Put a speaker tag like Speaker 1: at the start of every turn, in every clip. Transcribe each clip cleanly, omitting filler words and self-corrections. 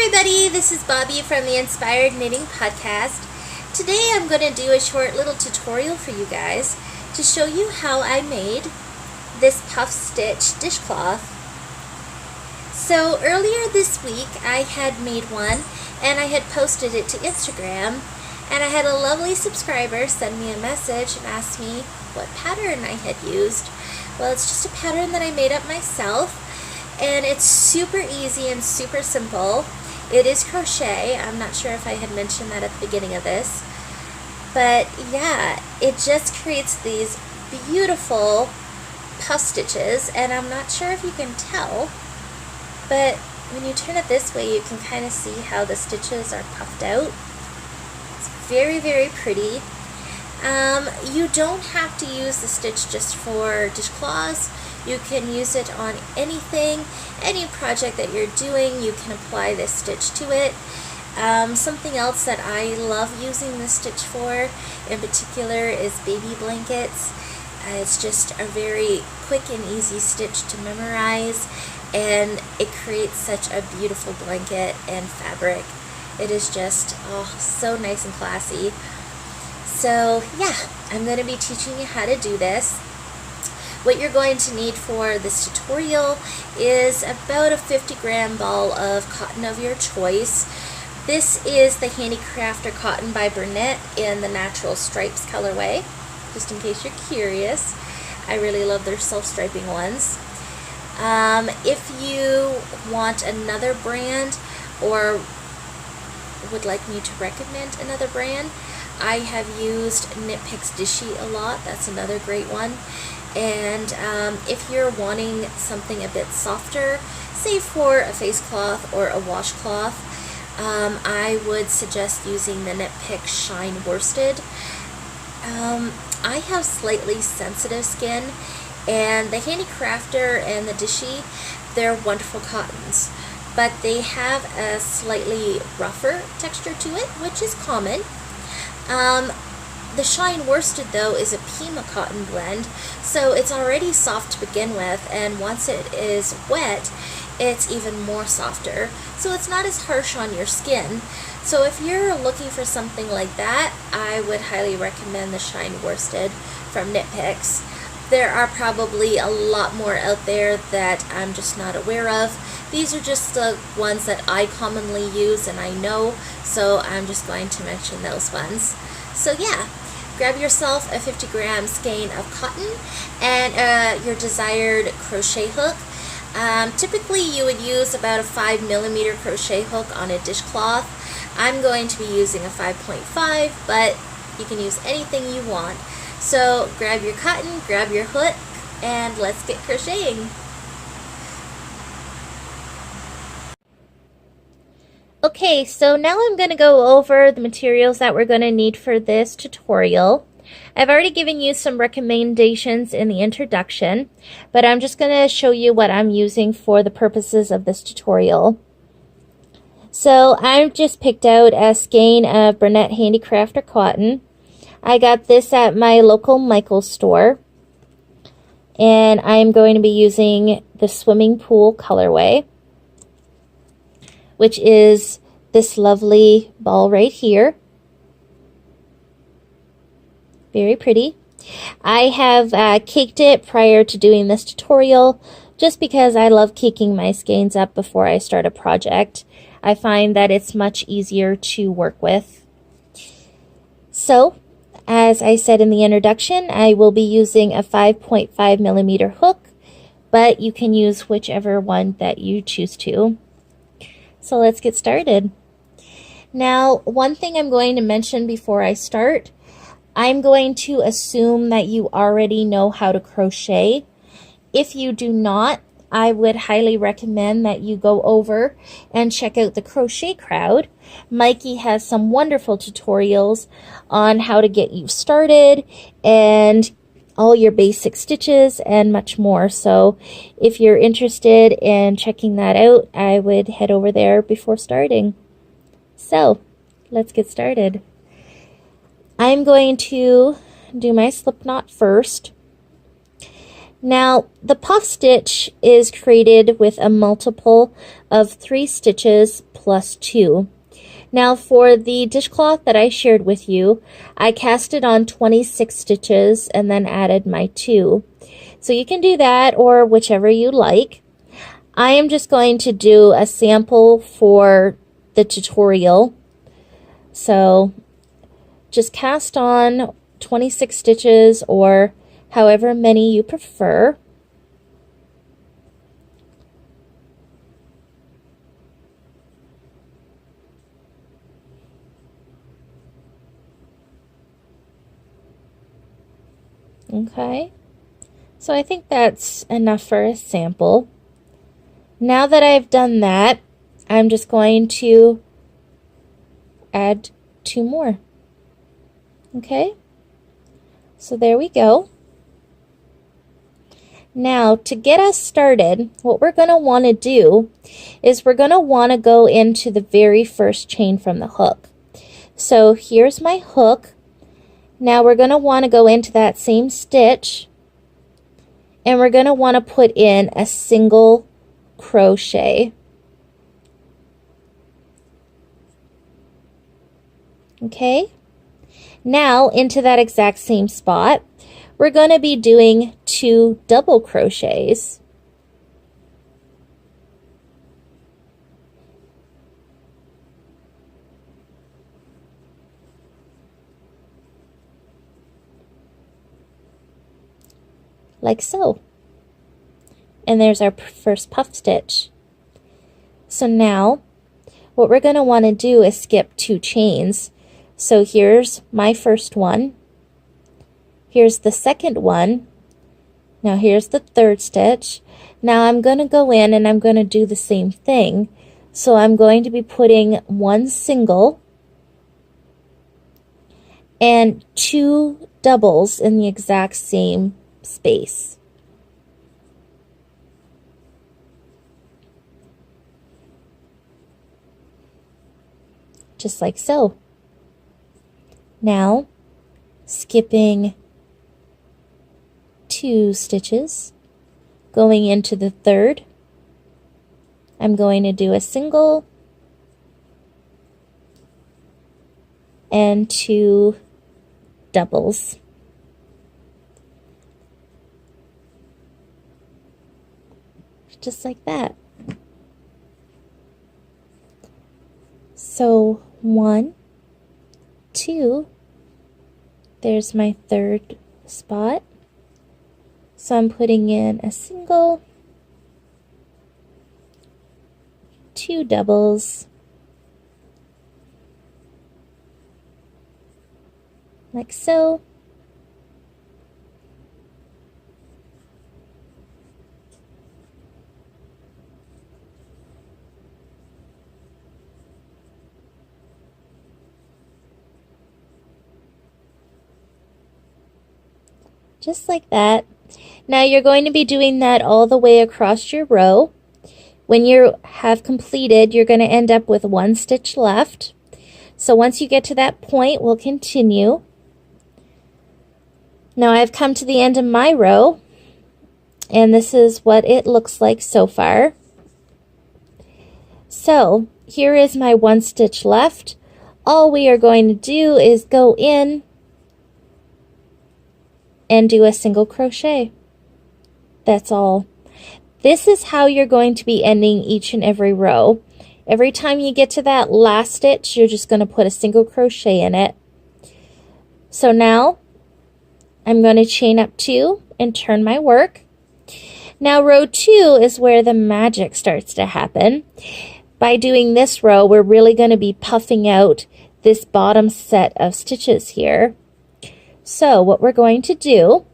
Speaker 1: everybody, this is Bobby from the Inspired Knitting Podcast. Today I'm going to do a short little tutorial for you guys to show you how I made this puff stitch dishcloth. So earlier this week I had made one and I had posted it to Instagram, and I had a lovely subscriber send me a message and ask me what pattern I had used. Well, it's just a pattern that I made up myself, and it's super easy and super simple. It is crochet. I'm not sure if I had mentioned that at the beginning of this, but yeah, it just creates these beautiful puff stitches, and I'm not sure if you can tell, but when you turn it this way you can kind of see how the stitches are puffed out. It's very, very pretty. You don't have to use the stitch just for dishcloths. You can use it on anything, any project that you're doing, you can apply this stitch to it. Something else that I love using this stitch for in particular is baby blankets. It's just a very quick and easy stitch to memorize, and it creates such a beautiful blanket and fabric. It is just so nice and classy. So yeah, I'm going to be teaching you how to do this. What you're going to need for this tutorial is about a 50-gram ball of cotton of your choice. This is the Handicrafter Cotton by Burnett in the Natural Stripes colorway, just in case you're curious. I really love their self-striping ones. If you want another brand or would like me to recommend another brand, I have used Knit Picks Dishy a lot. That's another great one. And if you're wanting something a bit softer, say for a face cloth or a washcloth, I would suggest using the Knit Picks Shine Worsted. I have slightly sensitive skin, and the Handicrafter and the Dishy, they're wonderful cottons, but they have a slightly rougher texture to it, which is common. The Shine Worsted, though, is a Pima cotton blend, so it's already soft to begin with, and once it is wet, it's even more softer, so it's not as harsh on your skin. So if you're looking for something like that, I would highly recommend the Shine Worsted from Knit Picks. There are probably a lot more out there that I'm just not aware of. These are just the ones that I commonly use and I know, so I'm just going to mention those ones. So yeah, grab yourself a 50-gram skein of cotton and your desired crochet hook. Typically you would use about a 5mm crochet hook on a dishcloth. I'm going to be using a 5.5, but you can use anything you want. So grab your cotton, grab your hook, and let's get crocheting. Okay, so now I'm going to go over the materials that we're going to need for this tutorial. I've already given you some recommendations in the introduction, but I'm just going to show you what I'm using for the purposes of this tutorial. So I've just picked out a skein of Burnett Handicrafter cotton. I got this at my local Michael's store, and I'm going to be using the swimming pool colorway, which is this lovely ball right here. Very pretty. I have caked it prior to doing this tutorial just because I love caking my skeins up before I start a project. I find that it's much easier to work with. So, as I said in the introduction, I will be using a 5.5mm hook, but you can use whichever one that you choose to. So let's get started. Now, one thing I'm going to mention before I start, I'm going to assume that you already know how to crochet. If you do not, I would highly recommend that you go over and check out the Crochet Crowd. Mikey has some wonderful tutorials on how to get you started and all your basic stitches and much more. So if you're interested in checking that out, I would head over there before starting. So let's get started. I'm going to do my slip knot first. Now, the puff stitch is created with a multiple of 3 stitches plus 2. Now, for the dishcloth that I shared with you, I cast it on 26 stitches and then added my 2. So you can do that or whichever you like. I am just going to do a sample for the tutorial. So just cast on 26 stitches or however many you prefer. Okay, so I think that's enough for a sample. Now that I've done that, I'm just going to add 2 more. Okay, so there we go. Now, to get us started, what we're going to want to do is we're going to want to go into the very first chain from the hook. So here's my hook. Now we're going to want to go into that same stitch and we're going to want to put in a single crochet. Okay, now into that exact same spot, we're going to be doing 2 double crochets. Like so. And there's our first puff stitch. So now what we're going to want to do is skip 2 chains. So here's my first one. Here's the second one. Now here's the third stitch. Now I'm going to go in and I'm going to do the same thing. So I'm going to be putting 1 single and 2 doubles in the exact same space. Just like so. Now, skipping 2 stitches, going into the third, I'm going to do a single and 2 doubles. Just like that. So 1, 2, there's my third spot. So I'm putting in a single, 2 doubles, like so. Just like that. Now you're going to be doing that all the way across your row. When you have completed, you're going to end up with 1 stitch left. So once you get to that point, we'll continue. Now I've come to the end of my row, and this is what it looks like so far. So here is my 1 stitch left. All we are going to do is go in and do a single crochet. That's all. This is how you're going to be ending each and every row. Every time you get to that last stitch, you're just going to put a single crochet in it. So now I'm going to chain up 2 and turn my work. Now row 2 is where the magic starts to happen. By doing this row, we're really going to be puffing out this bottom set of stitches here. So what we're going to do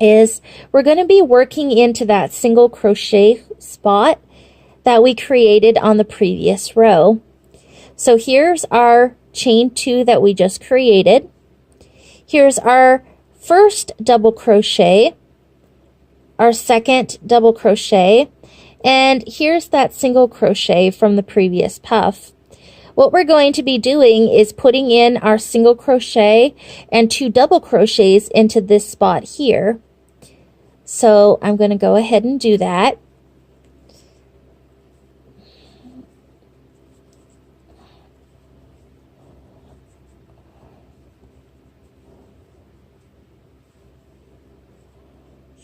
Speaker 1: is we're going to be working into that single crochet spot that we created on the previous row. So here's our chain 2 that we just created. Here's our first double crochet, our second double crochet, and here's that single crochet from the previous puff. What we're going to be doing is putting in our single crochet and 2 double crochets into this spot here. So I'm going to go ahead and do that.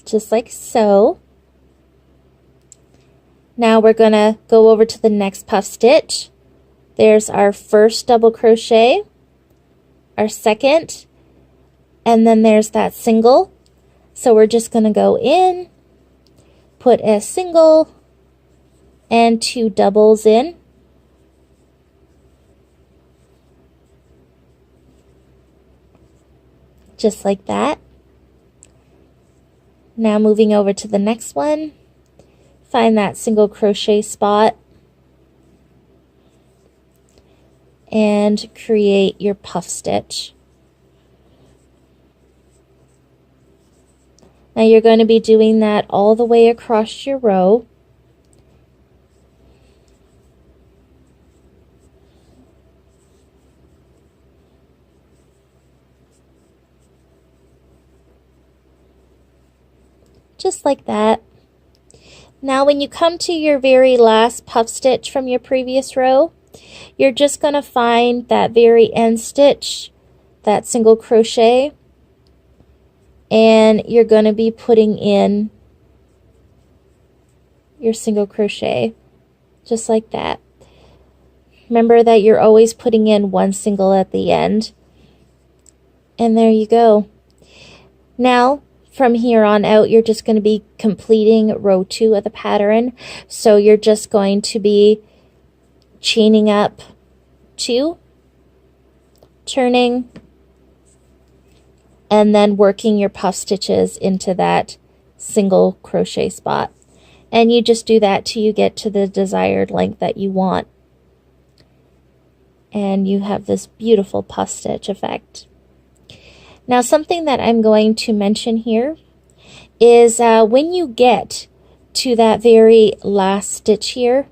Speaker 1: Just like so. Now we're going to go over to the next puff stitch. There's our first double crochet, our second, and then there's that single. So we're just going to go in, put a single and 2 doubles in. Just like that. Now moving over to the next one, find that single crochet spot and create your puff stitch. Now you're going to be doing that all the way across your row. Just like that. Now when you come to your very last puff stitch from your previous row, you're just going to find that very end stitch, that single crochet, and you're going to be putting in your single crochet, just like that. Remember that you're always putting in 1 single at the end. And there you go. Now, from here on out, you're just going to be completing row 2 of the pattern. So you're just going to be chaining up 2, turning, and then working your puff stitches into that single crochet spot. And you just do that till you get to the desired length that you want. And you have this beautiful puff stitch effect. Now something that I'm going to mention here is when you get to that very last stitch here,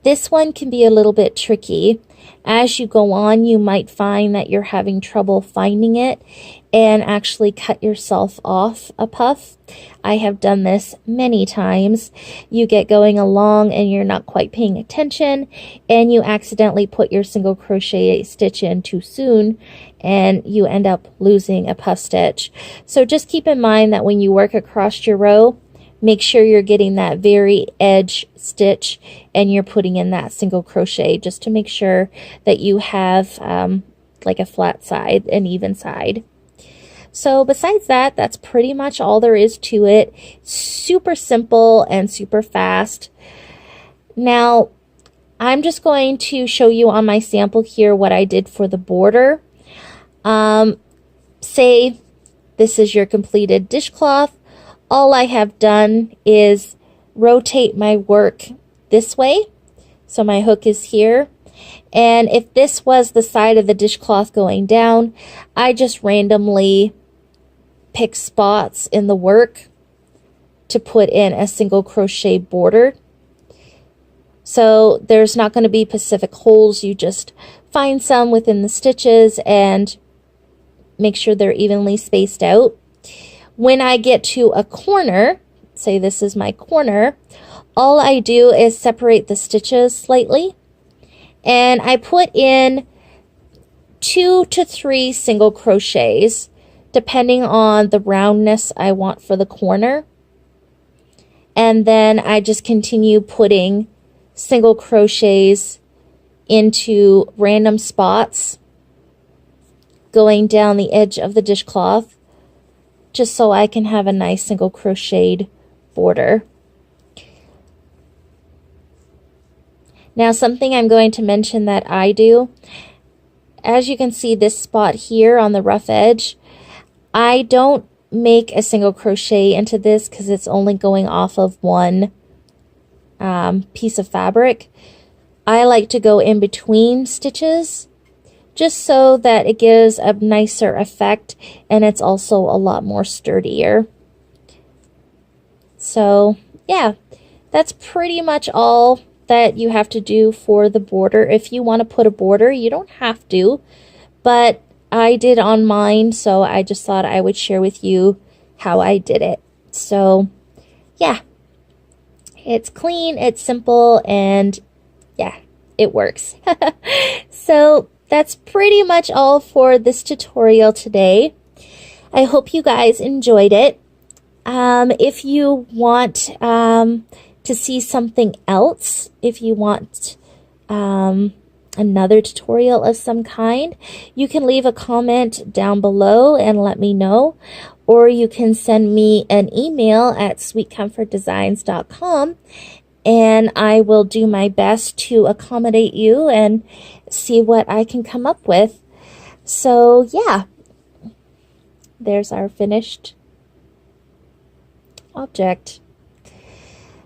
Speaker 1: this one can be a little bit tricky. As you go on, you might find that you're having trouble finding it and actually cut yourself off a puff. I have done this many times. You get going along and you're not quite paying attention and you accidentally put your single crochet stitch in too soon and you end up losing a puff stitch. So just keep in mind that when you work across your row, make sure you're getting that very edge stitch and you're putting in that single crochet just to make sure that you have like a flat side, an even side. So besides that, that's pretty much all there is to it. Super simple and super fast. Now, I'm just going to show you on my sample here what I did for the border. Say this is your completed dishcloth. All I have done is rotate my work this way. So my hook is here. And if this was the side of the dishcloth going down, I just randomly pick spots in the work to put in a single crochet border. So there's not going to be specific holes. You just find some within the stitches and make sure they're evenly spaced out. When I get to a corner, say this is my corner, all I do is separate the stitches slightly and I put in 2 to 3 single crochets depending on the roundness I want for the corner. And then I just continue putting single crochets into random spots going down the edge of the dishcloth just so I can have a nice single crocheted border. Now something I'm going to mention that I do, as you can see this spot here on the rough edge, I don't make a single crochet into this because it's only going off of one piece of fabric. I like to go in between stitches just so that it gives a nicer effect and it's also a lot more sturdier. So yeah, that's pretty much all that you have to do for the border. If you want to put a border, you don't have to, but I did on mine, so I just thought I would share with you how I did it. So yeah, it's clean, it's simple, and yeah, it works. So that's pretty much all for this tutorial today. I hope you guys enjoyed it. If you want to see something else, if you want another tutorial of some kind, you can leave a comment down below and let me know, or you can send me an email at sweetcomfortdesigns.com, and I will do my best to accommodate you and see what I can come up with. So yeah, there's our finished object.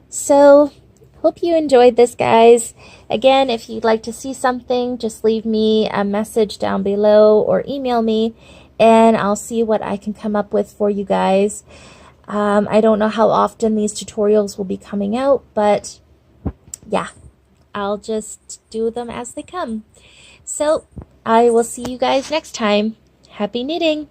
Speaker 1: So hope you enjoyed this, guys. Again, if you'd like to see something, just leave me a message down below or email me, and I'll see what I can come up with for you guys. I don't know how often these tutorials will be coming out, but yeah, I'll just do them as they come. So I will see you guys next time. Happy knitting!